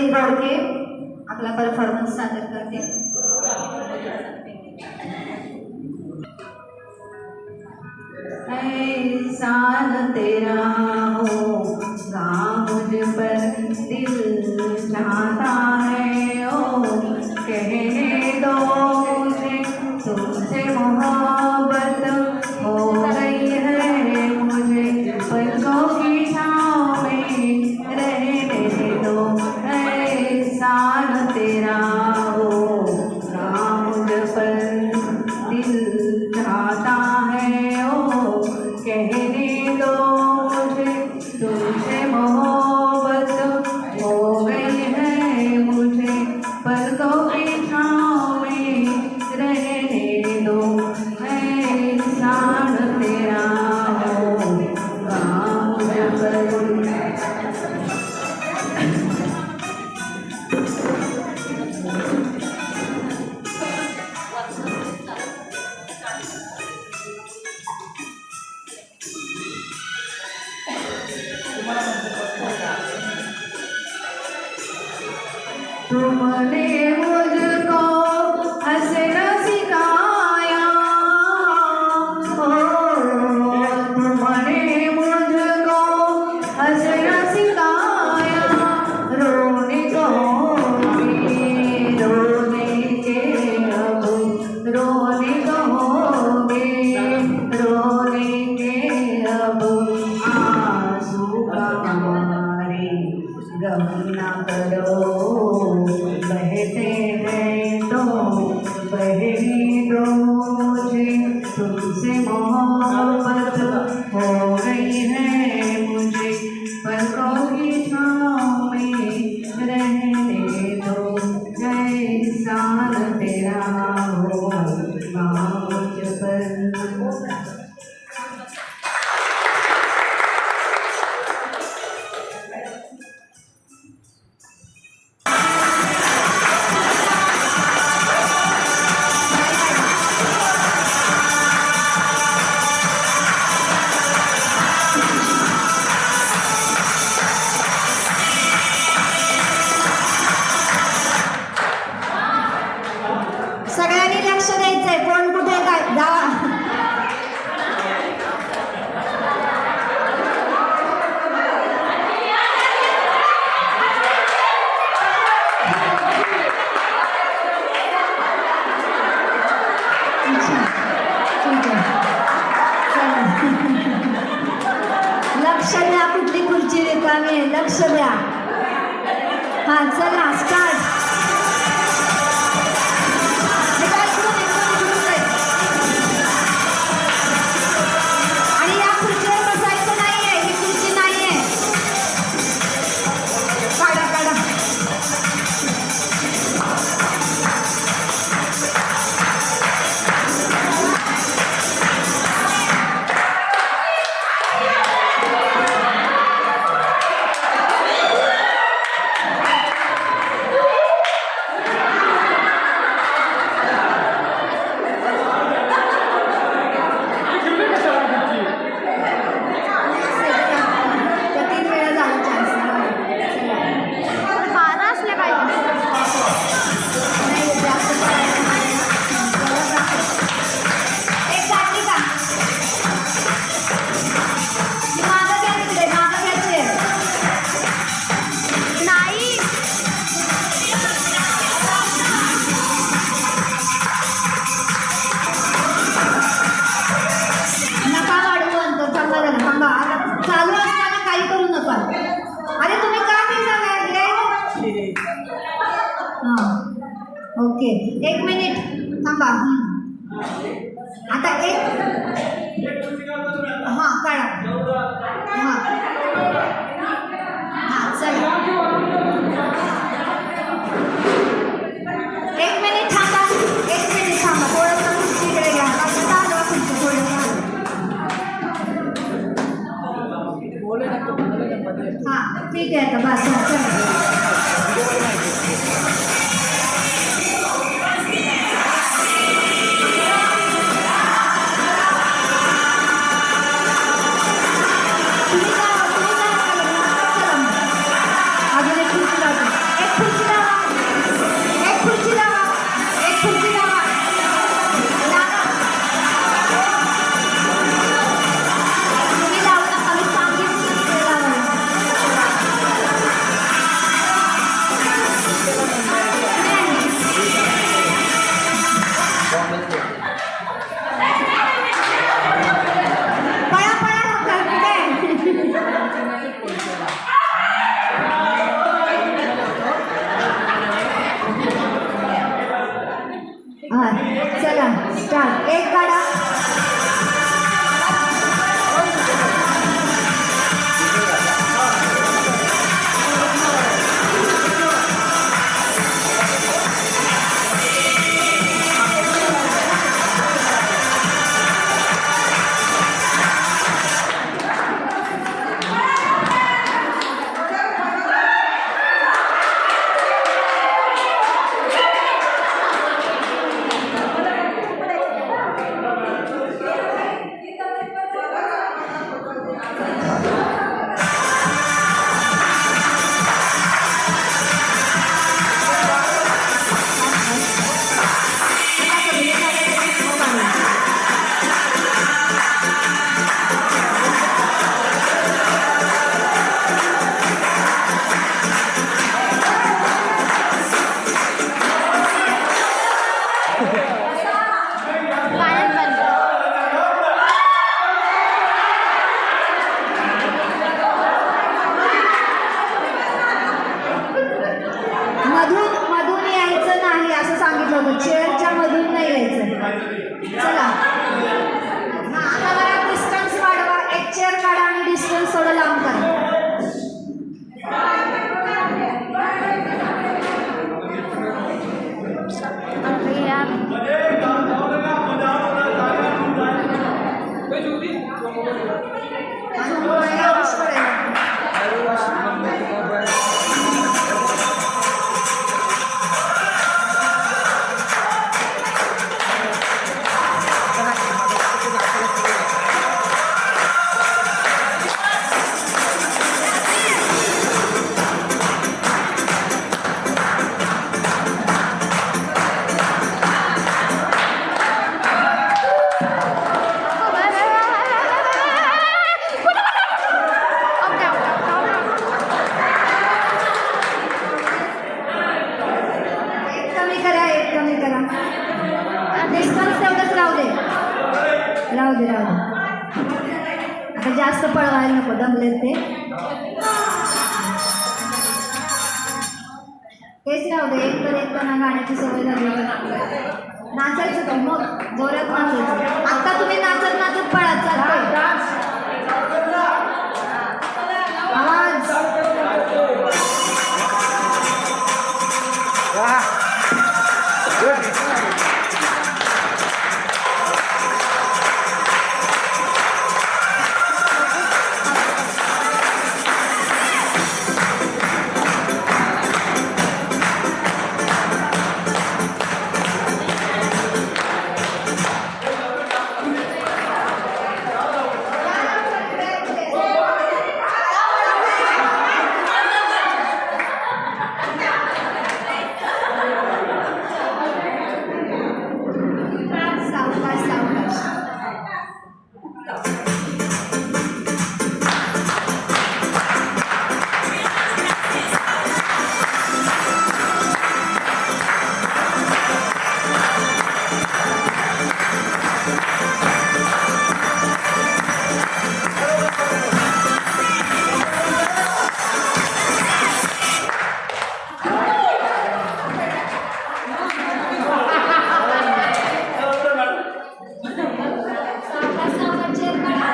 वैदेही गोडके आपला परफॉर्मन्स सादर करते। एहसान तेरा होगा मुझ पर दिल चाहता है ओ कहने दो मुझे तुमसे मोहब्बत हो गई है मुझे पलकों की छाँव में रहने दो। एहसान तेरा होगा मुझ पर दिल चाहता है ओ कहने दो मुझे तुमसे मोहब्बत हो गई है मुझे पलकों की छाँव में रहने दो। एहसान तेरा होगा मुझ पर। तुमने मुझको हंसना सिखाया तुमने मुझको हंसना सिखाया रोने को रोने के अब रोने कहोगे रोने के अब आंसू का हमारे गम ना करो बहते हैं तो बहने दो मुझे तुमसे मोहब्बत हो गई है मुझे पलकों की छाँव में रहने दो। एहसान तेरा होगा मुझ पर। सगळ्यांनी लक्ष द्यायचंय, कोण कुठे काय जावा। लक्ष द्या, कुठली खुर्ची रिकामी आहे, लक्ष द्या। हा चला स्टार्ट। चालू असताना काही करू नका। अरे तुम्ही का नाही ओके, एक मिनिट थांबा। आता एक हां काढा। हां चला एक मिनिट थांबा, थोडंसं खुर्चीकडे घ्या। चालवा खुर्ची थोडं। हाँ ठीक है, तो बस अजून एक खुर्ची आता जास्त पळवायला नको, दमलेत ते. तेच राहू दे, एक तर एकताना गाण्याची सवय झाली. नाचायचं तर मग जोरात नाचायचं. आता तुम्ही नाचत नाचत पळत चालतंय. आवाज सावकाश सावकाश. सावकाश सावकाश चेअर काढा.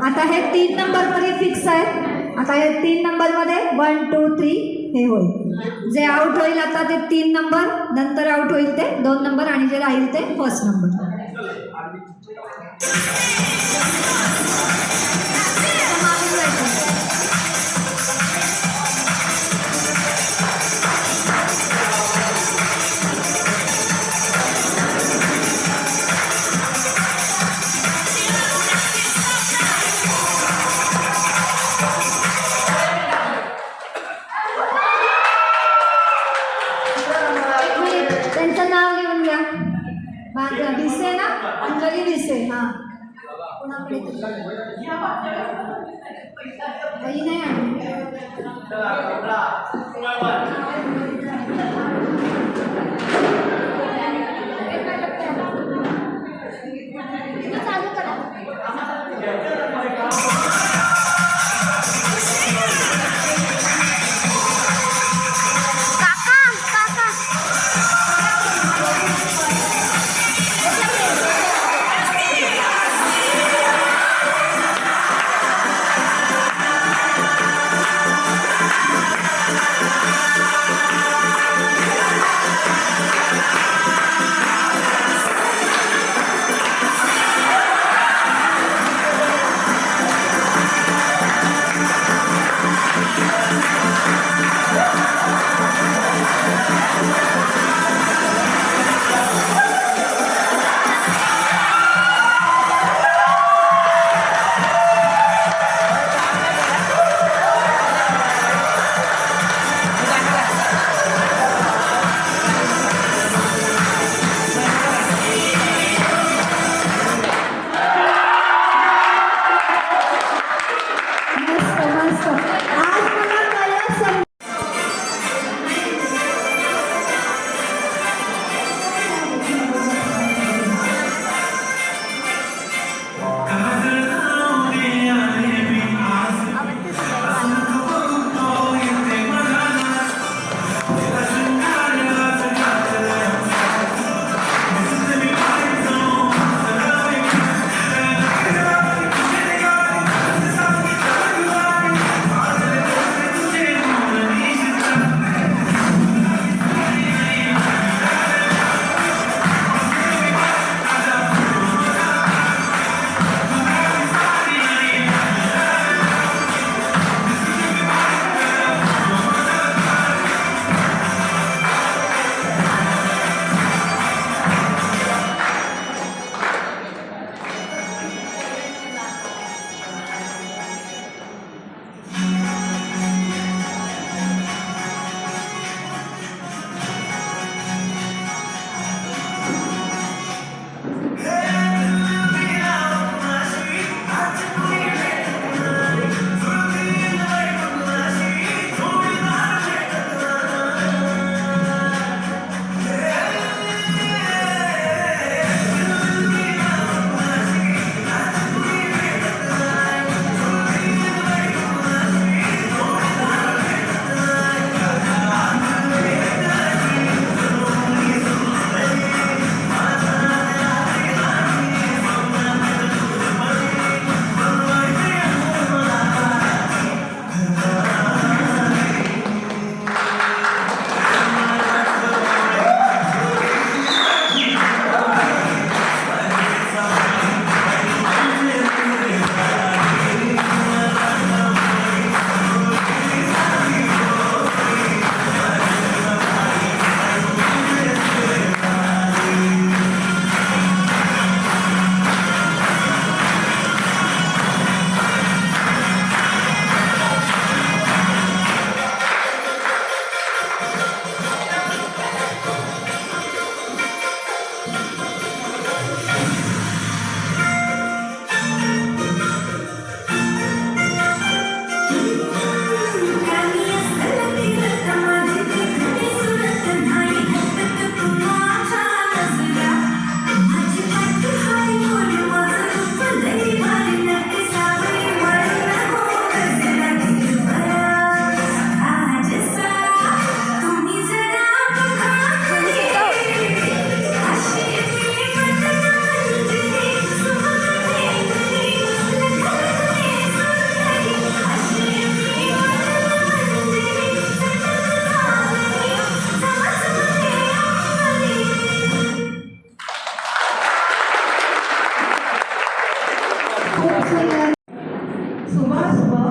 आता हे 3 नंबरमध्ये फिक्स आहे. आता हे 3 नंबरमध्ये 1 2 3 हे होईल. जे आउट होईल आता ते 3 नंबर, नंतर आउट होईल ते 2 नंबर आणि जे राहील ते फर्स्ट नंबर. त्यांचं नाव लिहून घ्या. भिसे ना, अंजली भिसे. हां, कोणाकडे काही नाही आली. चालू करा. सुबह सुबह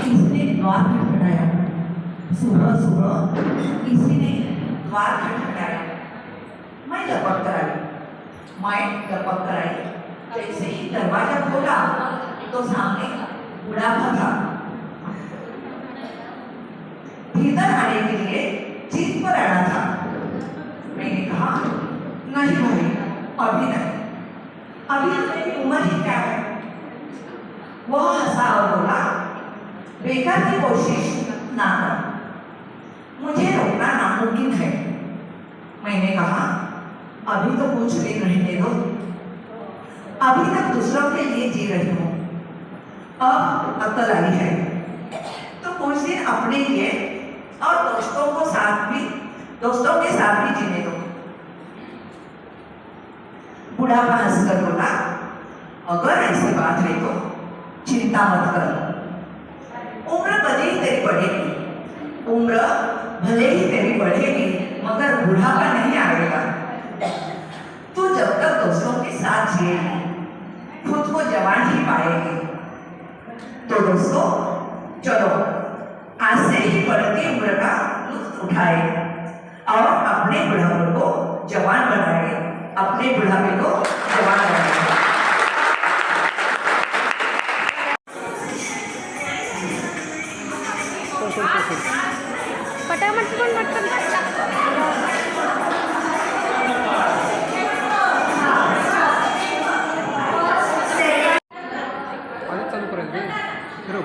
किसी ने द्वार खटखटाया। सुबह सुबह किसी ने द्वार खटखटाया। मैं लपक कर आई। जैसे ही दरवाजा खोला तो सामने बुढ़ापा था। भीतर आने के लिए जीत पर आना था। मैंने कहा नहीं भाई, अभी नहीं, अभी तो मेरी उम्र ही क्या है। वह हंसा और बोला बेकार की कोशिश ना कर, मुझे रोकना नामुमकिन है। मैंने कहा अभी तो कुछ दिन रहने दो, अभी तक दूसरों के लिए जी रही हूँ, अब अकल आई है तो कुछ दिन अपने लिए और दोस्तों के साथ भी जीने दो। बुढ़ापा हंसकर बोला अगर ऐसी बात है तो चिंता मत कर, उम्र भले ही तेरी बढ़ेगी मगर बुढ़ापा नहीं आएगा। तू जब तक दोस्तों के साथ जिएगी खुद को जवान ही पाएगी। तो दोस्तों चलो आज से ही बढ़ती उम्र का लुत्फ उठाए और अपने बुढ़ापे को जवान बनाए। पटापट पण पटकन चालू करायचं फिरू.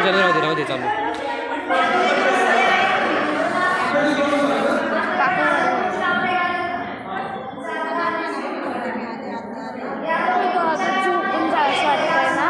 चालू राहू दे चालू. झोपून जायचं वाटतंय ना.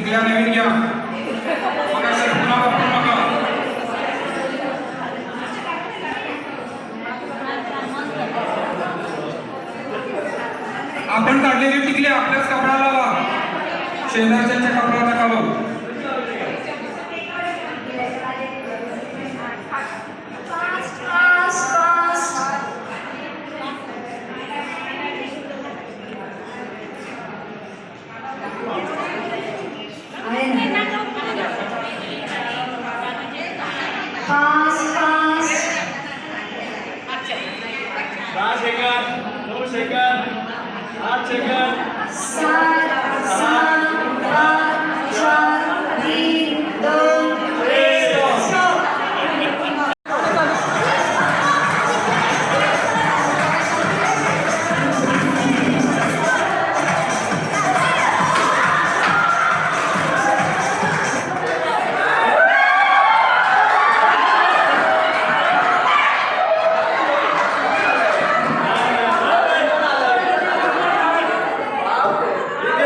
टिकल्या नवीन घ्या बघा सर पुन्हा बघा आपण काढलेली टिकल्या आपल्याच कपड्याला लावा शेजारच्या कपड्याला नका लावू फास्ट फास्ट फास्ट आहे ना fast fast 10 second 9 second 8 second 7 6 5 4 3 2 1 stop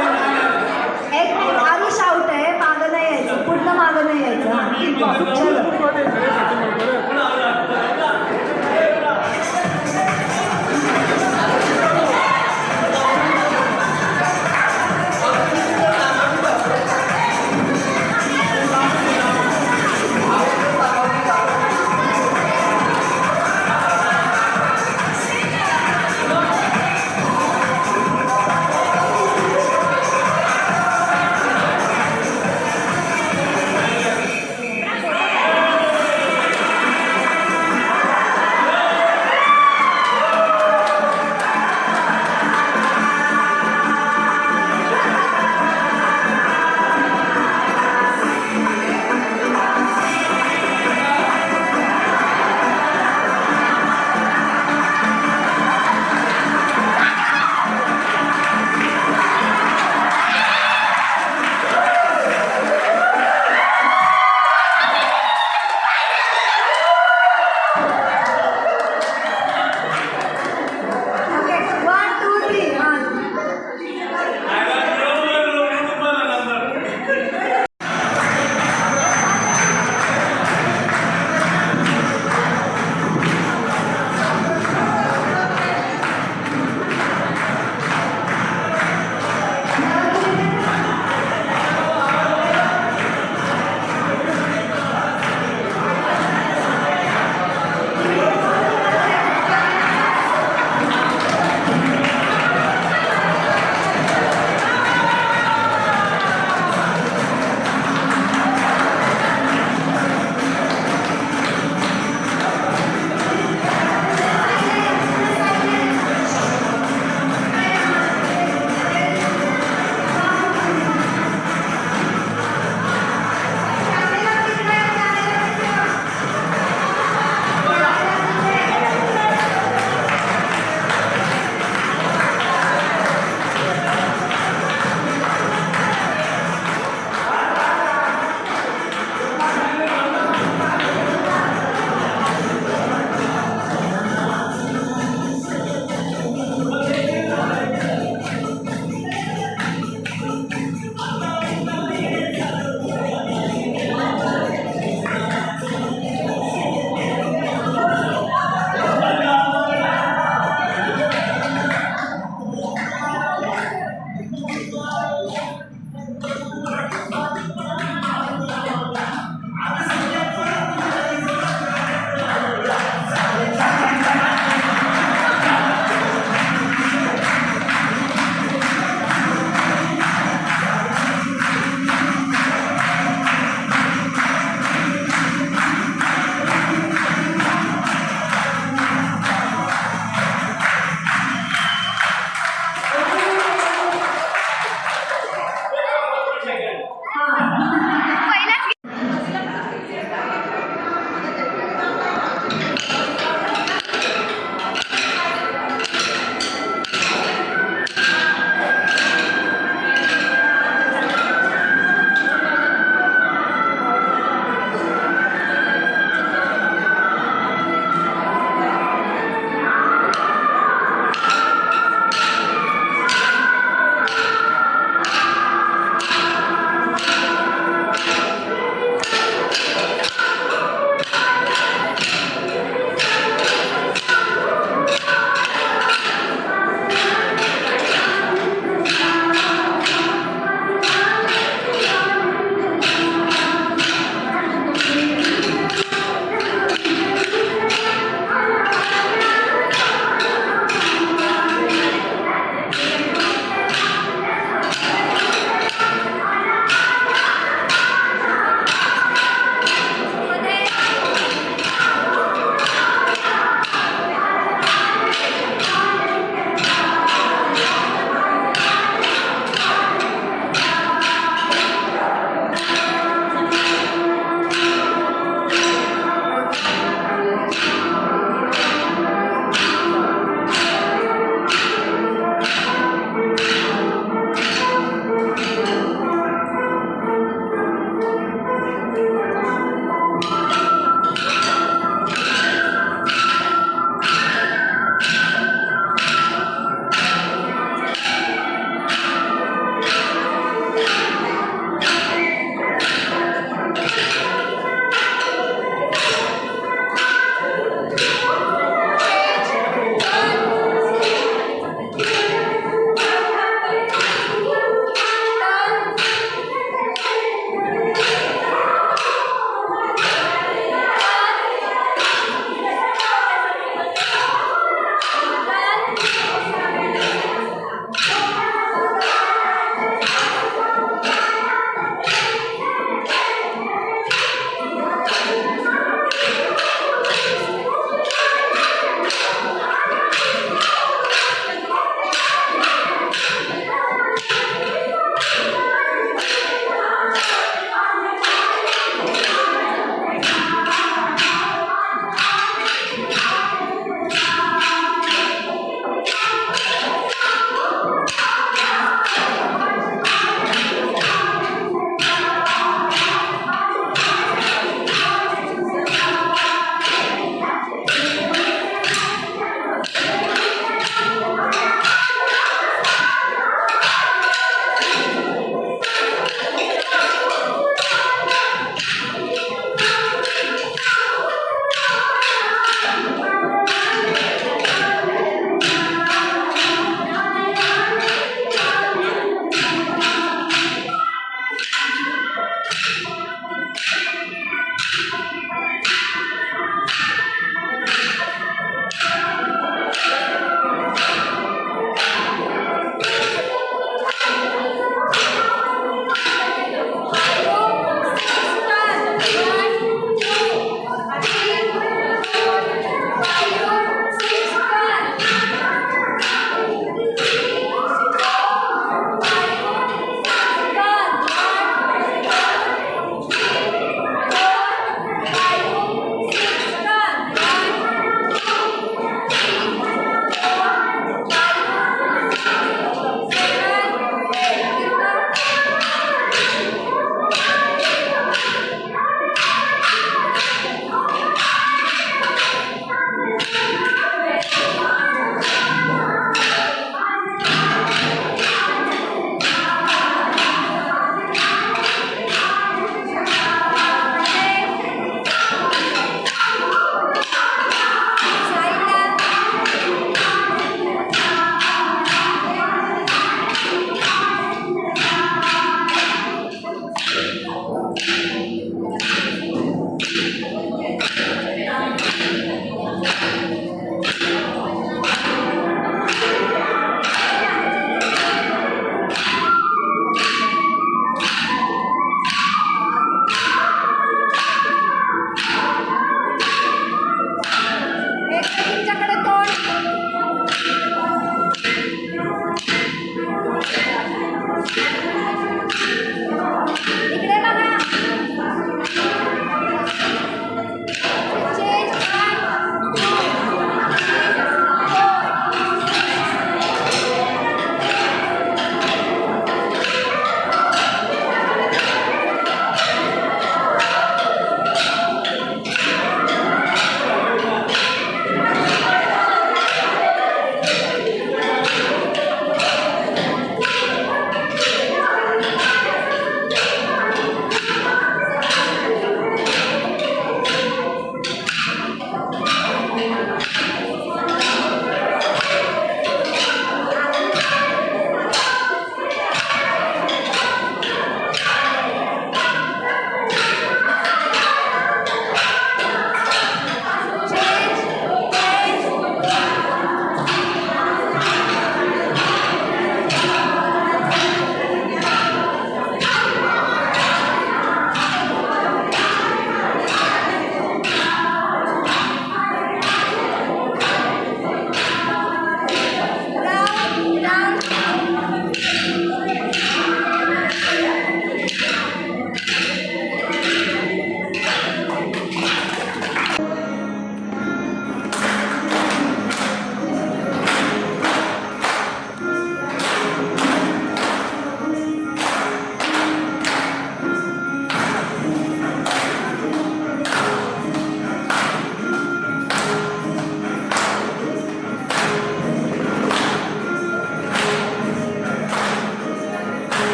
एक मिनिट आरुष आउट आहे मागं नाही यायचं पूर्ण मागं नाही यायचं हा, चलो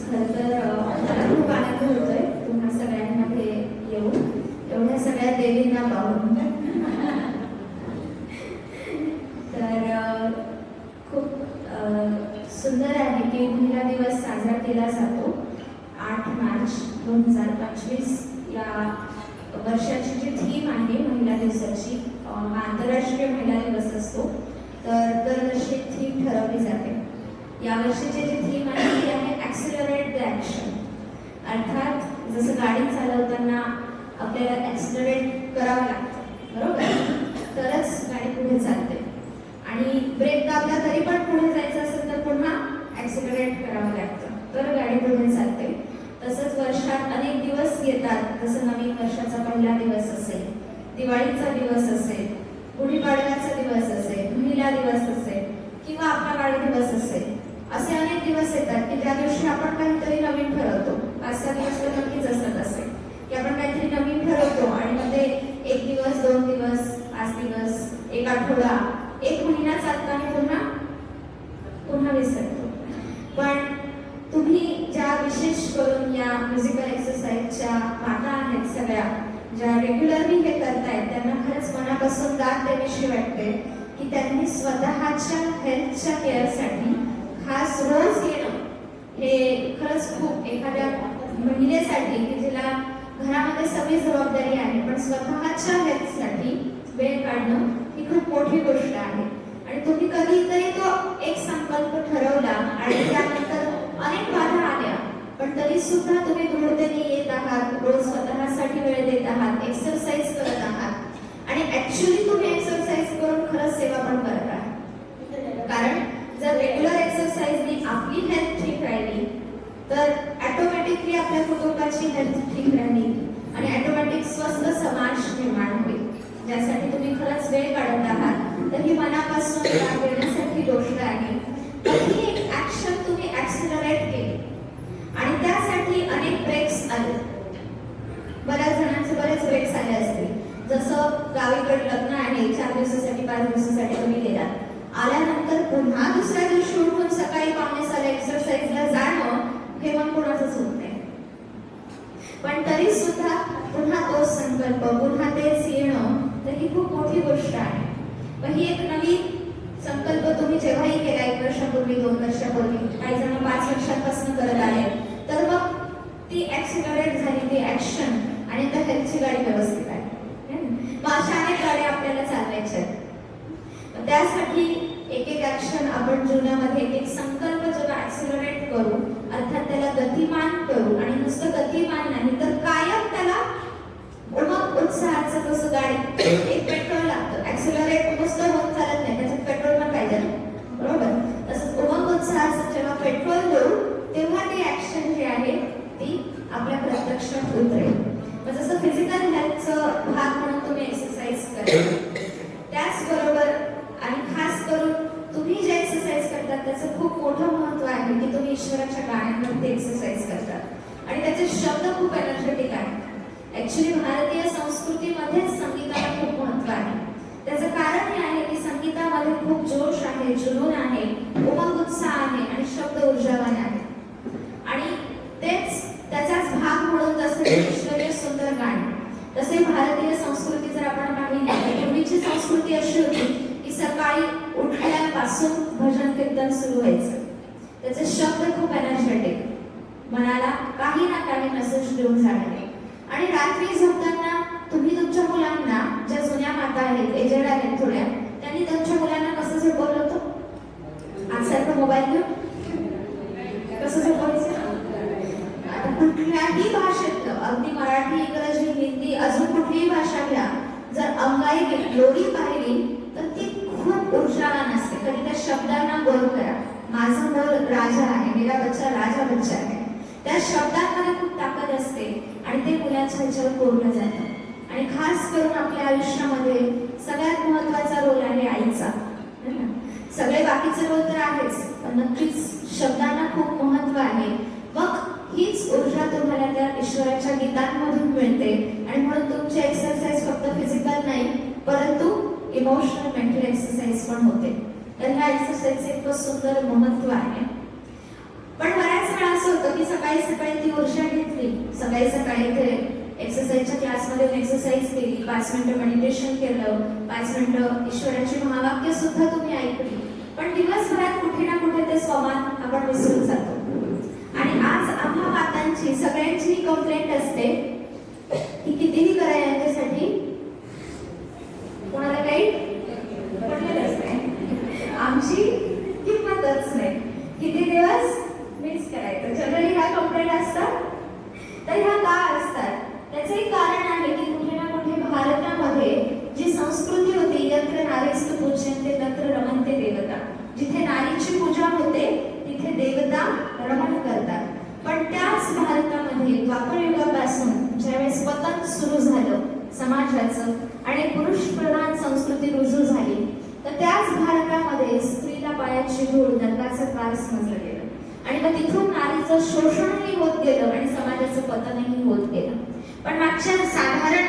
खरं तर मला खूप आनंद होतोय तुम्हा सगळ्यांमध्ये येऊन एवढ्या सगळ्या देवींना पाहून. तर खूप सुंदर आहे की महिला दिवस साजरा केला जातो 8 मार्च 2025 या वर्षाची जी थीम आहे महिला दिवसाची, हा आंतरराष्ट्रीय महिला दिवस असतो. तर दरवर्षी थीम ठरवली जाते. यावर्षीची जी थीम आहे ती आहे ॲक्सिलरेट द ॲक्शन. अर्थात जसं गाडी चालवताना आपल्याला ॲक्सिलरेट करावं लागतं, बरोबर, तरच गाडी पुढे चालते. आणि ब्रेक दाबला तरी पण पुढे जायचं असेल तर पुन्हा ॲक्सिलरेट करावं लागतं, तर गाडी पुढे चालते. तसंच वर्षात अनेक दिवस येतात, जसं नवीन वर्षाचा पहिला दिवस असेल, दिवाळीचा दिवस असेल, गुढीपाडव्याचा दिवस असेल, महिला दिवस असेल किंवा आपला वाढदिवस असेल. असे अनेक दिवस येतात की त्या दिवशी आपण काहीतरी नवीन ठरवतो. 5-6 दिवस तर नक्कीच असतात असे की आपण काहीतरी नवीन ठरवतो आणि मग ते 1 दिवस, 2 दिवस, 5 दिवस, 1 आठवडा, 1 महिना चालताना पुन्हा विसरतो. पण तुम्ही ज्या विशेष करून या म्युझिकल एक्सरसाइजच्या माता आहेत सगळ्या, ज्या रेग्युलरली हे करतायत, त्यांना खरंच मनापासून दाद द्यावीशी वाटते की त्यांनी स्वतःच्या हेल्थच्या केअरसाठी खास रोज येणं हे खरंच खूप एखाद्या महिलेसाठी की जिला घरामध्ये सगळी जबाबदारी आहे पण स्वतःच्या हेल्थसाठी वेळ काढणं ही खूप मोठी गोष्ट आहे. आणि तुम्ही कधीतरी तो एक संकल्प ठरवला आणि त्यानंतर अनेक बाधा आल्या, पण तरी सुद्धा तुम्ही दृढतेने येत आहात, रोज स्वतःसाठी वेळ देत आहात, एक्सरसाइज करत आहात आणि ऍक्च्युली तुम्ही एक्सरसाइज करून खरंच सेवा पण करत आहात. कारण जर रेग्युलर एक्सरसाइजने आपली हेल्थ ठीक राहिली तर ऑटोमॅटिकली आपल्या कुटुंबाची हेल्थ ठीक राहिली आणि ऑटोमॅटिक स्वस्थ समाज निर्माण होईल, ज्यासाठी तुम्ही खरंच वेळ काढत आहात. तर ही मनापासून दाद देण्यासाठी गोष्ट आहे. तर ही एक ऍक्शन तुम्ही ऍक्सिलरेट केली आणि त्यासाठी अनेक ब्रेक्स आले. बऱ्याच जणांचे बरेच ब्रेक्स आले असतील. जसं गावीकडे लग्न आहे, 4 दिवसासाठी 5 दिवसासाठी तुम्ही गेलात, आल्यानंतर पुन्हा दुसऱ्या दिवशी उठून सकाळी 5:45 एक्सरसाइजला जाणं हे मग कोणाचंच होत नाही. पण तरी सुद्धा पुन्हा तोच संकल्प, पुन्हा तेच येणं, तर ही खूप मोठी गोष्ट आहे. पण ही एक नवीन संकल्प तुम्ही जेव्हाही केला 1 वर्षापूर्वी, 2 वर्षापूर्वी, काही जण 5 वर्षांपासून करत आले, तर मग ती ऍक्सिलरेट झाली, ती ऍक्शन आणि त्या हेल्थची गाडी व्यवस्थित आहे. मग अशा अनेक गाड्या आपल्याला चालवायच्या आहेत. त्यासाठी एक एक ऍक्शन आपण जीवनामध्ये एक संकल्प जेव्हा ऍक्सिलरेट करू, अर्थात त्याला गतिमान करू आणि नुसतं गतिमान नाही तर कायम त्याला उमग उत्साहाचं, कसं गाडी एक पेट्रोल लागतं, ऍक्सिलरेट नुसतं होऊन चालत नाही, त्याच्यात पेट्रोल पण पाहिजे, बरोबर. तसंच उमग उत्साहाचं जेव्हा पेट्रोल देऊ तेव्हा ती ऍक्शन जी आहे ती आपल्या प्रत्यक्षात उतरेल. जसं फिजिकल हेल्थचं भाग म्हणून तुम्ही एक्सरसाइज करा, त्याचबरोबर आणि खास करून तुम्ही जे एक्सरसाइज करतात त्याचं खूप मोठं महत्त्व आहे की तुम्ही ईश्वराच्या गाण्यांमध्ये एक्सरसाइज करतात आणि त्याचे शब्द खूप एनर्जेटिक आहेत. ऍक्च्युली भारतीय संस्कृतीमध्येच संगीताला खूप महत्त्व आहे. त्याचं कारण हे आहे की संगीतामध्ये खूप जोश आहे, जुनून आहे, उमंग उत्साह आहे आणि शब्द ऊर्जावान आहे. आणि तेच त्याचाच भाग म्हणून जसं ईश्वरीय सुंदर गाणी, तसे भारतीय संस्कृती जर आपण पाहिली तर पूर्वीची संस्कृती अशी होती की सकाळी उठल्यापासून भजन कीर्तन सुरू व्हायचं. त्याचे शब्द खूप एनर्जेटिक, मनाला काही ना काही मेसेज देऊन जाणारे. आणि रात्री झोपताना तुम्ही तुमच्या मुलांना, ज्या जुन्या माता आहेत, एजेड आहेत थोड्या, त्यांनी तुमच्या मुलांना कसं झोपवलं होतं? आजसारखं मोबाईल घेऊन कसं झोपवायचं? आता कुठल्याही भाषेतलं, अगदी मराठी, इंग्रजी, हिंदी, अजून कुठलीही भाषा घ्या, जर अंगाई लोरी पाहिली तर ती खूप ऊर्जावान असते. कधी त्या शब्दांना गौर करा. माझा मोर राजा आहे, मेरा बच्चा राजा बच्चा आहे. त्या शब्दांमध्ये खूप ताकद असते आणि ते मुलांच्या ह्याच्यावर कोरलं जातं. आणि खास करून आपल्या आयुष्यामध्ये सगळ्यात महत्त्वाचा रोल आहे आईचा. सगळे बाकीचे रोल तर आहेच, पण नक्कीच शब्दांना खूप महत्त्व आहे. मग हीच ऊर्जा तुम्हाला त्या ईश्वराच्या गीतांमधून मिळते आणि म्हणून तुमची एक्सरसाइज फक्त फिजिकल नाही परंतु इमोशनल, मेंटल एक्सरसाइज पण होते. तर ह्या एक्सरसाइजचे इतकं सुंदर महत्त्व आहे. पण बऱ्याच वेळा असं होतं की सकाळी सकाळी सकाळी ती ऊर्जा घेतली, सकाळी सकाळी इथे एक्सरसाइजच्या क्लासमध्ये एक्सरसाइज केली, 5 मिनिटं मेडिटेशन केलं, 5 मिनिटं ईश्वराची महावाक्य सुद्धा तुम्ही ऐकली, पण दिवसभरात कुठे ना कुठे ते स्वमान आपण विसरून जातो. आणि आज आम्हा मातांची सगळ्यांची कंप्लेंट असते की कितीही करा यांच्यासाठी कोणाला काही पडलेलंच नाही, आमची किंमतच नाही, किती दिवस मिस करायचं. जनरली ह्या कंप्लेंट असतात. तर ह्या का असतात? त्याचं एक कारण आहे की कुठे ना कुठे भारतामध्ये जी संस्कृती होती, यत्र नारीस्तु पूज्यन्ते तत्र रमन्ते देवता, जिथे नारीची पूजा होते तिथे देवता रमण करतात. पण त्याच भारतामध्ये द्वापर युगापासून ज्यावेळेस पतन सुरू झालं समाजाचं आणि पुरुष प्रधान संस्कृती रुजू झाली, तर त्याच भारतामध्ये स्त्रीला पायाची धूळ नरकाचं कार समजलं गेलं आणि मग तिथून नारीचं शोषणही होत गेलं आणि समाजाचं पतनही होत गेलं. पण मागच्या साधारण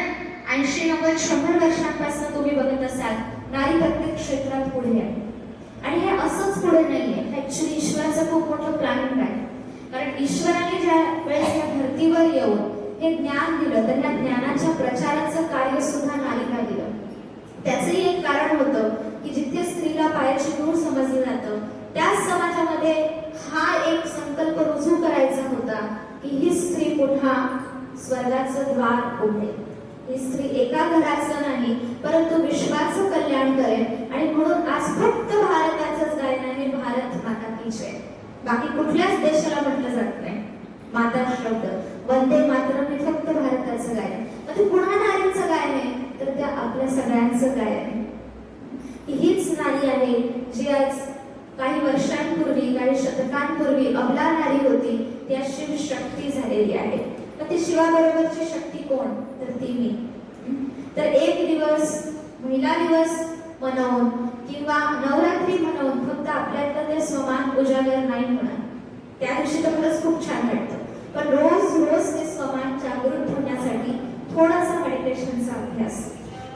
80-90-100 वर्षांपासून तुम्ही बघत असाल नारी प्रत्येक क्षेत्रात पुढे आहे. आणि हे असंच पुढे नाहीये, ऍक्च्युली ईश्वराचं खूप मोठं प्लॅनिंग आहे. कारण ईश्वराने ज्या वेळेस या धर्तीवर येऊन हे ज्ञान दिलं, तर या ज्ञानाच्या प्रचाराचं कार्य सुद्धा नारीला दिलं. त्याचंही एक कारण होतं की जिथे स्त्रीला पायाची धूळ समजलं जातं, त्याच समाजामध्ये हा एक संकल्प रुजू करायचा होता की ही स्त्री पुन्हा स्वर्गाचं द्वार उघडेल. ही स्त्री एका घराचं नाही परंतु विश्वाचं कल्याण करेल. आणि म्हणून आज फक्त भारताचंच गायन आहे, भारत माता की जय. बाकी कुठल्याच देशाला म्हटलं जात नाही माता शब्द. वंदे मातरम हे फक्त भारताचं गायन. मग ते पुन्हा नारीचं गायन आहे, तर त्या आपल्या सगळ्यांचं गायन आहे. हीच नारी आहे जी आज काही वर्षांपूर्वी, काही शतकांपूर्वी अबला नारी होती, ती आज शिव शक्ती झालेली आहे. मग ती शिवाबरोबरची शक्ती कोण? तर ती मी. तर एक दिवस महिला दिवस मनवून किंवा नवरात्री म्हणून फक्त आपल्यातलं ते स्वमान उजागर नाही होणार. त्या दिवशी तर खरंच खूप छान वाटतं, पण रोज रोज ते स्वमान जागृत होण्यासाठी थोडासा मेडिटेशनचा अभ्यास,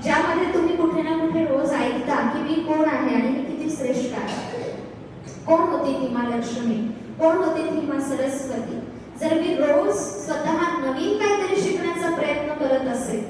ज्यामध्ये तुम्ही कुठे ना कुठे रोज ऐकता की मी कोण आहे आणि मी किती श्रेष्ठ आहे. कोण होती ती माँ लक्ष्मी, कोण होती ती माँ सरस्वती. जर मी रोज स्वतः नवीन काहीतरी शिकण्याचा प्रयत्न करत असेल,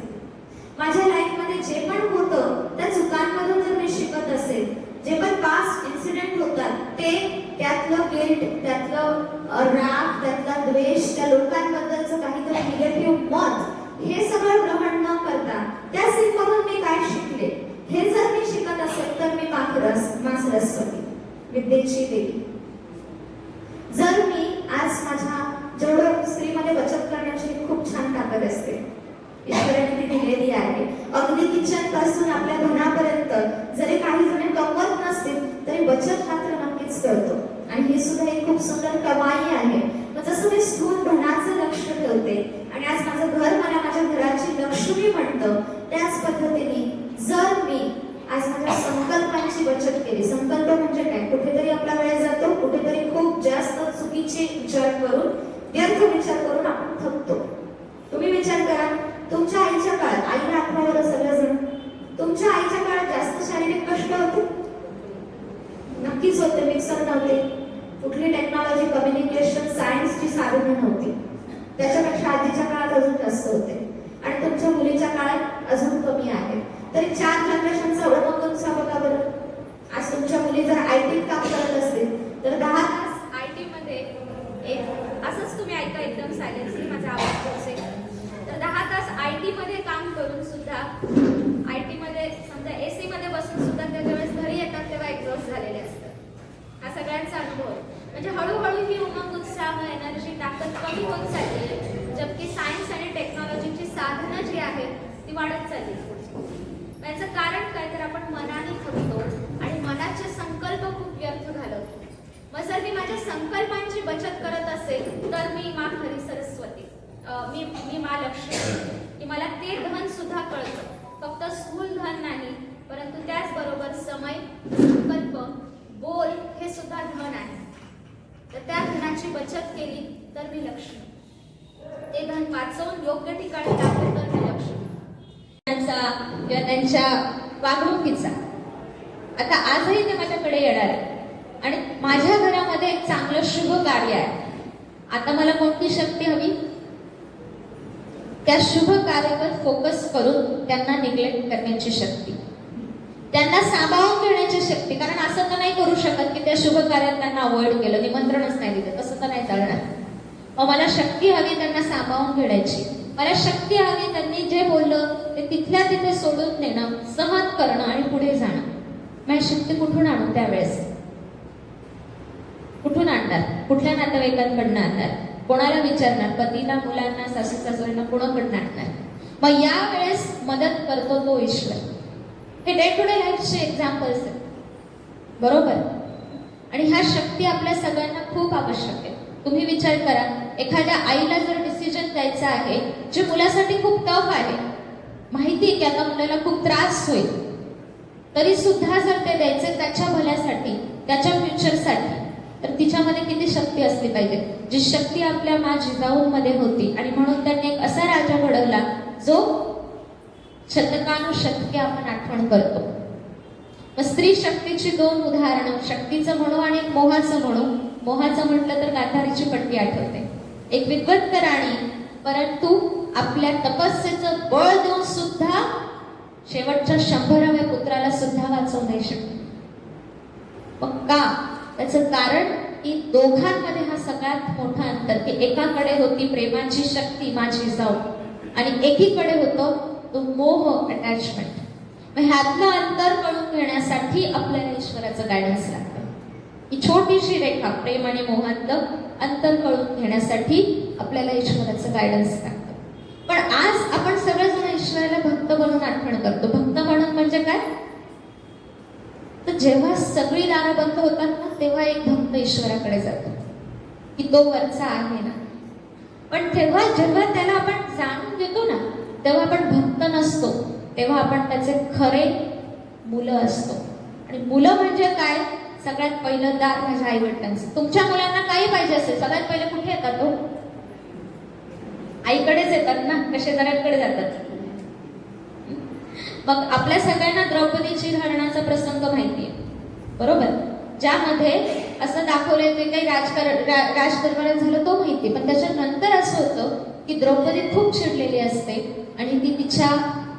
माझ्या लाईफमध्ये जे पण होतं त्या चुकांमधून जर मी शिकत असेल, जे पण पास्ट इन्सिडेंट होतात ते, त्यातलं गिल्ट, त्यातलं राग, त्यातला द्वेष, त्या लोकांबद्दलचं काहीतरी निगेटिव्ह मत, हे सगळं ग्रहण न करता त्या सीनमधून मी काय शिकले हे जर मी शिकत असेल, तर मी माँ सरस्वती, विद्येची देवी. जर मी आज माझ्या जेवढं स्त्रीमध्ये बचत करण्याची खूप छान ताकद असते, ईश्वराने ती दिलेली आहे. अगदी किचन पासून आपल्या घरापर्यंत जरी काही जण कमवत नसतील तरी बचत मात्र नक्कीच करतो. आणि ही सुद्धा एक खूप सुंदर कमाई आहे. मग जसं मी स्थूल धनाचं लक्ष ठेवते आणि आज माझं घर मला माझ्या घराची लक्ष्मी म्हणतं, त्याच पद्धतीने जर मी आज माझ्या संकल्पांची बचत केली. संकल्प म्हणजे काय? कुठेतरी आपला वेळ जातो, कुठेतरी खूप जास्त चुकीचे विचार करून, व्यर्थ विचार करून आपण थकतो. तुम्ही विचार करा, तुमच्या आईच्या काळात, आईला आठवावर सगळेजण, तुमच्या आईच्या काळात जास्त शारीरिक कष्ट होते? नक्कीच होते. मिक्सर नव्हते, कुठली टेक्नॉलॉजी, कम्युनिकेशन, सायन्सची साधनं नव्हती. त्याच्यापेक्षा आधीच्या काळात अजून जास्त होते आणि तुमच्या मुलीच्या काळात अजून कमी आहे. तरी 4 जनरेशनचा उमंग उत्साह बघा बरं. आज तुमच्या मुली जर IT काम करत असतील तर 10 तास IT मध्ये एक असंच तुम्ही ऐका एकदम सायलेन्सली, माझा आवाज पोहोचेल. तर 10 तास IT मध्ये काम करून सुद्धा, IT मध्ये समजा AC मध्ये बसून सुद्धा त्याच्या वेळेस घरी येतात तेव्हा एक्झॉस्ट झालेले असतात. हा सगळ्यांचा अनुभव. म्हणजे हळूहळू ही उमंग उत्साह, एनर्जी, ताकद कमी होत चालली आहे, जबकि सायन्स आणि टेक्नॉलॉजीची साधनं जी आहेत ती वाढत चालली. याचं कारण काय? तर आपण मनाने थकतो आणि मनाचे संकल्प खूप व्यर्थ घालवतो. मग जर मी माझ्या संकल्पांची बचत करत असेल तर मी माँ खरी सरस्वती, मी माँ लक्ष्मी, की मला ते धन सुद्धा कळतं. फक्त स्थूल धन नाही, परंतु त्याचबरोबर समय, संकल्प, बोल हे सुद्धा धन आहे. तर त्या धनाची बचत केली तर मी लक्ष्मी. ते धन वाचवून योग्य ठिकाणी टाकलं तर मी लक्ष्मी. किंवा त्यांच्या वागणुकीचा. आता आजही ते माझ्याकडे येणार आहे आणि माझ्या घरामध्ये एक चांगलं शुभ कार्य आहे. आता मला कोणती शक्ती हवी? त्या शुभ कार्यावर फोकस करून त्यांना निग्लेक्ट करण्याची शक्ती, त्यांना सांभाळून घेण्याची शक्ती. कारण असं तर नाही करू शकत की त्या शुभ कार्यात त्यांना अवॉइड केलं, निमंत्रणच नाही दिलं, तसं तर नाही चालणार. मग मला शक्ती हवी त्यांना सांभाळून घेण्याची. मला शक्ती हवी त्यांनी जे बोललं ते तिथल्या तिथे सोडून देणं, सहन करणं आणि पुढे जाणं. माझी शक्ती कुठून आणू त्यावेळेस? कुठून आणणार? कुठल्या नातेवाईकांकडनं आणणार? कोणाला विचारणार? पतीला, मुलांना, सासू सासऱ्यांना कोणाकडनं आणणार? मग यावेळेस मदत करतो तो ईश्वर. हे डे टू डे लाईफचे एक्झाम्पल्स आहेत, बरोबर? आणि ह्या शक्ती आपल्या सगळ्यांना खूप आवश्यक आहे. तुम्ही विचार करा, एखाद्या आईला जर डिसिजन द्यायचा आहे जे मुलासाठी खूप टफ आहे, माहिती आहे की आता मुलाला खूप त्रास होईल, तरी सुद्धा जर ते द्यायचे त्याच्या भल्यासाठी, त्याच्या फ्युचरसाठी, तर तिच्यामध्ये किती शक्ती असली पाहिजे, जी शक्ती आपल्या मा जिजाऊंमध्ये होती. आणि म्हणून त्यांनी एक असा राजा घडवला जो शतकानुशतके आपण आठवण करतो. मग स्त्री शक्तीची दोन उदाहरणं, शक्तीचं म्हणू आणि एक मोहाचं म्हणू. मोहाचं म्हटलं तर गांधारीची पट्टी आठवते. एक विद्वत राणी, परंतु आपल्या तपस्येचं बळ देऊन सुद्धा शेवटच्या 100व्या पुत्राला सुद्धा वाचवू नाही शकते. मग का? त्याचं कारण की दोघांमध्ये हा सगळ्यात मोठा अंतर, की एकाकडे होती प्रेमाची शक्ती माझी जाऊ आणि एकीकडे होतो तो मोह, अटॅचमेंट. मग ह्यातलं अंतर कळून घेण्यासाठी आपल्याला ईश्वराचं गायडन्स लागतं. ही छोटीशी रेखा, प्रेम आणि मोहातलं अंतर कळून घेण्यासाठी आपल्याला ईश्वराचं गायडन्स लागतं. पण आज आपण सगळेजण ईश्वराला भक्त बनून आठवण करतो. भक्त म्हणून म्हणजे काय? तर जेव्हा सगळी दारं बंद होतात ना, तेव्हा एक भक्त ईश्वराकडे जातो की तो वरचा आहे ना. पण जेव्हा त्याला आपण जाणून घेतो ना, तेव्हा आपण भक्त नसतो, तेव्हा आपण त्याचे खरे मुलं असतो. आणि मुलं म्हणजे काय? सगळ्यात पहिलं दार माझ्या आई वडिलांचं. तुमच्या मुलांना काही पाहिजे असेल, सगळ्यात पहिले कुठे येतात? तो आईकडेच येतात ना, कसे जरांकडे जातात. मग आपल्या सगळ्यांना द्रौपदीची हरणाचा प्रसंग माहितीये, बरोबर? ज्यामध्ये असं दाखवलंय ते काही राजदरबारात झालं तो माहितीये. पण त्याच्यानंतर असं होतं की द्रौपदी खूप चिडलेली असते आणि ती तिच्या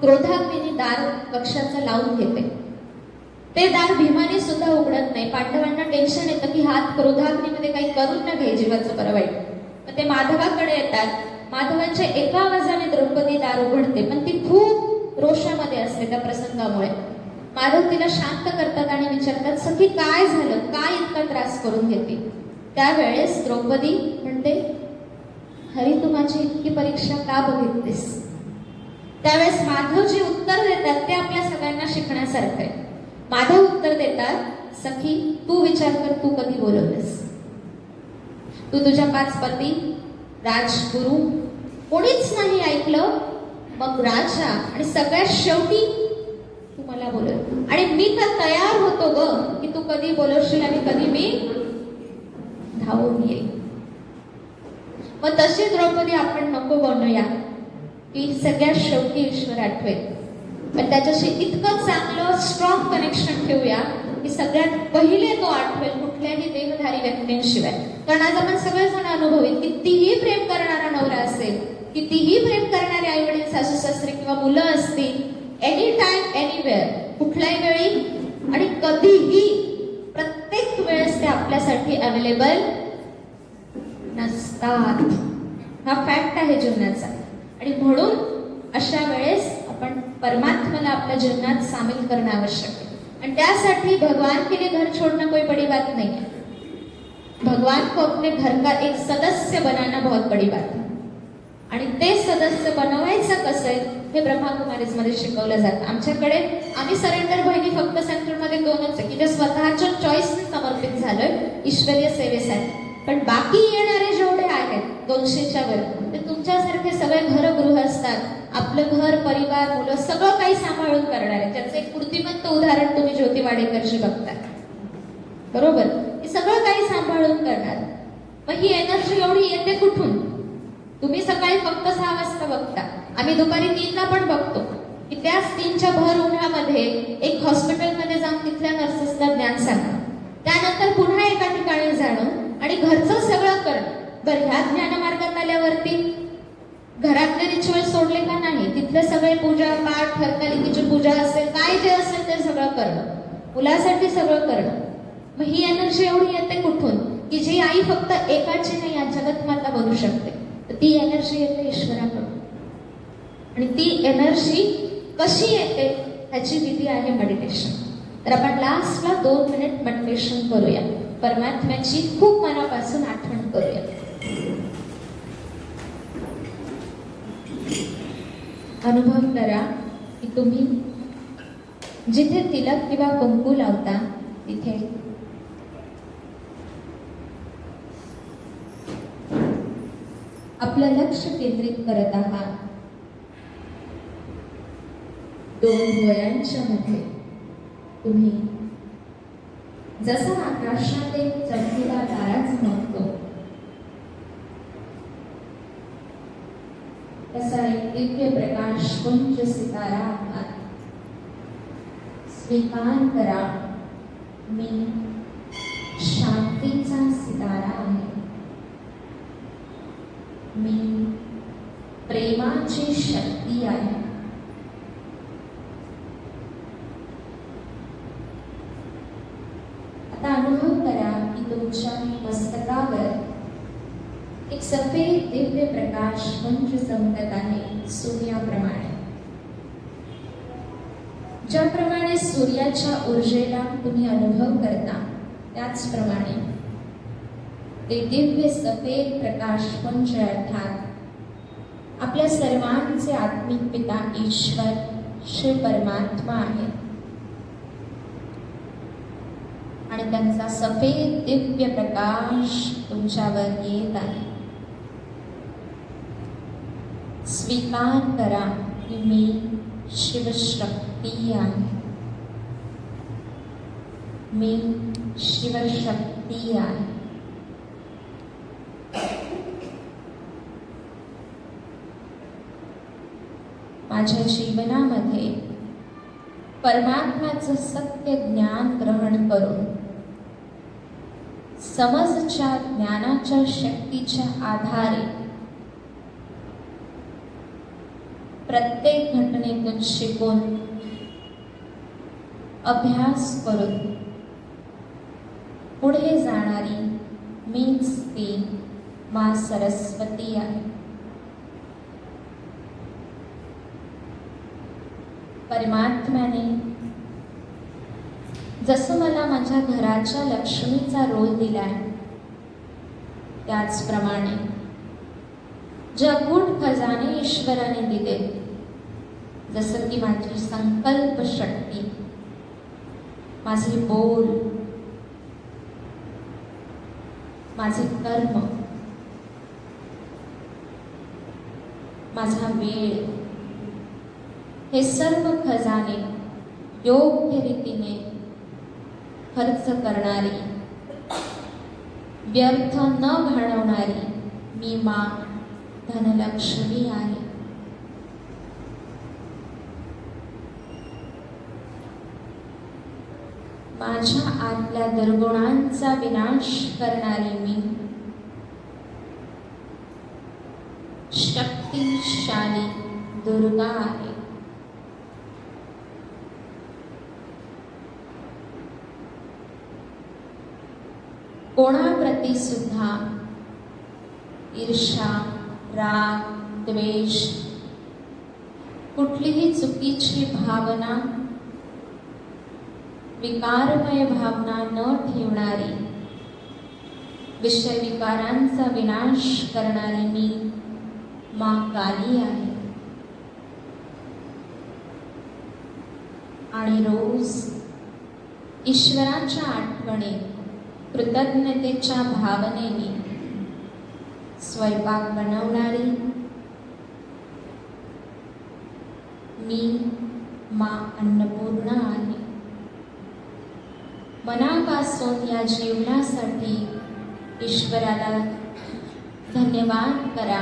क्रोधाग्नीने दार कक्षाचं लावून घेते. ते दार भीमाने सुद्धा उघडत नाही. पांडवांना टेन्शन येतं की हात क्रोधाग्नीमध्ये काही करून न घे, जीवाचं बरं वाईट. मग ते माधवाकडे येतात. माधवांच्या एका आवाजाने द्रौपदी दार उघडते, पण ती खूप रोषामध्ये असते त्या प्रसंगामुळे. माधव तिला शांत करतात आणि विचारतात, सखी काय झालं, काय इतका त्रास करून घेते? त्यावेळेस द्रौपदी म्हणते, हरी तू माझी इतकी परीक्षा का बघितलीस? त्यावेळेस माधव जे उत्तर देतात ते आपल्या सगळ्यांना शिकण्यासारखं आहे. माधव उत्तर देतात, सखी तू विचार कर, तू कधी बोलवलंस? तू तुझ्या 5 पती, राजगुरु कोणीच नाही ऐकलं, मग राजा आणि सगळ्यात शेवटी तू मला बोलव. आणि मी तर तयार होतो ग की तू कधी बोलवशील आणि कधी मी धावून येईल. मग तशी द्रौपदी आपण नको बनूया की सगळ्यात शेवटी ईश्वर आठवेल, पण त्याच्याशी इतकं चांगलं स्ट्रॉंग कनेक्शन ठेवूया की सगळ्यात पहिले तो आठवेल कुठल्याही देहधारी व्यक्तींशिवाय. कारण आज आपण सगळेजण अनुभवित, कितीही प्रेम करणारा नवरा असेल, कितीही प्रेम करणारे आई वडील, सासू सासरे किंवा मुलं असतील, एनी टाइम एनीवेअर, कुठल्याही वेळी आणि कधीही प्रत्येक वेळेस ते आपल्यासाठी अवेलेबल नसतात. हा फॅक्ट आहे जीवनाचा. आणि म्हणून अशा वेळेस आपण परमात्म्याला आपल्या जीवनात सामील करणं आवश्यक आहे. आणि त्यासाठी भगवान के लिए घर छोड़ना कोई बड़ी बात नहीं है. भगवान को अपने घर का एक सदस्य बनाना बहुत बड़ी बात है. आणि ते सदस्य बनवायचं कसं आहे हे ब्रह्माकुमारीज मध्ये शिकवलं जातं. आमच्याकडे आम्ही सरेंडर बहिणी फक्त सेंटरमध्ये 2च आहे की जे स्वतःच्या चॉईसने समर्पित झालोय ईश्वरीय सेवेसाठी. पण बाकी येणारे जेवढे आहेत 200च्या वर, ते तुमच्यासारखे सगळे घरगृह असतात. आपलं घर, परिवार, मुलं सगळं काही सांभाळून करणार आहे. त्याचं एक मूर्तिमंत उदाहरण तुम्ही ज्योती वाडेकरजी बघता, बरोबर? हे सगळं काही सांभाळून करणार. मग ही एनर्जी एवढी येते कुठून? तुम्ही सकाळी फक्त 6 वाजता बघता, आम्ही दुपारी 3ला पण बघतो की त्याच 3च्या भर उन्हामध्ये एक हॉस्पिटलमध्ये जाऊन तिथल्या नर्सेसला ज्ञान सांगणं, त्यानंतर पुन्हा एका ठिकाणी जाणं आणि घरचं सगळं करणं. बरं, ह्या ज्ञानमार्गात आल्यावरती घरातले रिच्युअल सोडले का नाही? तिथले सगळे पूजा पाठ, हरतालिकेची पूजा असेल, काय जे असेल ते सगळं करणं, मुलासाठी सगळं करणं. मग ही एनर्जी एवढी येते कुठून की जी आई फक्त एकाची नाही, या जगत माता बनू शकते. तर ती एनर्जी येते ईश्वराकडून. आणि ती एनर्जी कशी येते ह्याची विधी आहे मेडिटेशन. तर आपण लास्टला 2 मिनिट मेडिटेशन करूया, परमात्म्याची खूप मनापासून आठवण करूया. अनुभव करा की तुम्ही जिथे तिलक किंवा कुंकू लावता तिथे आपलं लक्ष केंद्रित करत आहात. 2 डोळ्यांच्या मध्ये तुम्ही जसा आकाशात एक चमकीला तारा चमकतो तसा एक दिव्य प्रकाश पुंज सितारा आहात. स्वीकार करा, मी शांतीचा सितारा आहे. मी प्रेमाची शक्ती आहे. आता अनुभव करा की तुमच्या मस्तकावर एक सफेद दिव्य प्रकाश पुंज चमकत आहे, सूर्याप्रमाणे. ज्याप्रमाणे सूर्याच्या ऊर्जेला तुम्ही अनुभव करता त्याचप्रमाणे ते दिव्य सफेद प्रकाश पुंज अर्थात आपल्या सर्वांचे आत्मिक पिता ईश्वर शिव परमात्मा आहे. आणि त्यांचा सफेद दिव्य प्रकाश तुमच्यावर येत आहे. स्वीकार करा की मी शिवशक्ती आहे. मी शिवशक्ती आहे. माझ्या जीवनामध्ये परमात्म्याचं सत्य ज्ञान ग्रहण करून समजच्या ज्ञानाच्या शक्तीच्या आधारे प्रत्येक घटनेतून शिकून अभ्यास करून पुढे जाणारी मीच ती माँ सरस्वती आहे. परमात्म्याने जसं मला माझ्या घराच्या लक्ष्मीचा रोल दिलाय त्याचप्रमाणे जे अगूढ खजाने ईश्वराने दिले, जसं की माझी संकल्प शक्ती, माझे बोल, माझे कर्म, माझा वेळ, हे सर्व खजाने योग्य रीतीने खर्च करणारी, व्यर्थ न घालवणारी मी माँ धनलक्ष्मी आहे. माझ्या आतल्या दुर्गुणांचा विनाश करणारी मी शक्तिशाली दुर्गा आहे. कोणाप्रती सुद्धा ईर्ष्या, राग, द्वेष, कुठलीही चुकीची भावना, विकारमय भावना न ठेवणारी, विषय विकारांचा विनाश करणारी मी माँ काली आहे. आणि रोज ईश्वराच्या आठवणीत कृतज्ञतेच्या भावनेने स्वयंपाक बनवणारी मी माँ अन्नपूर्णा आहे. मनापासून या जीवनासाठी ईश्वराला धन्यवाद करा.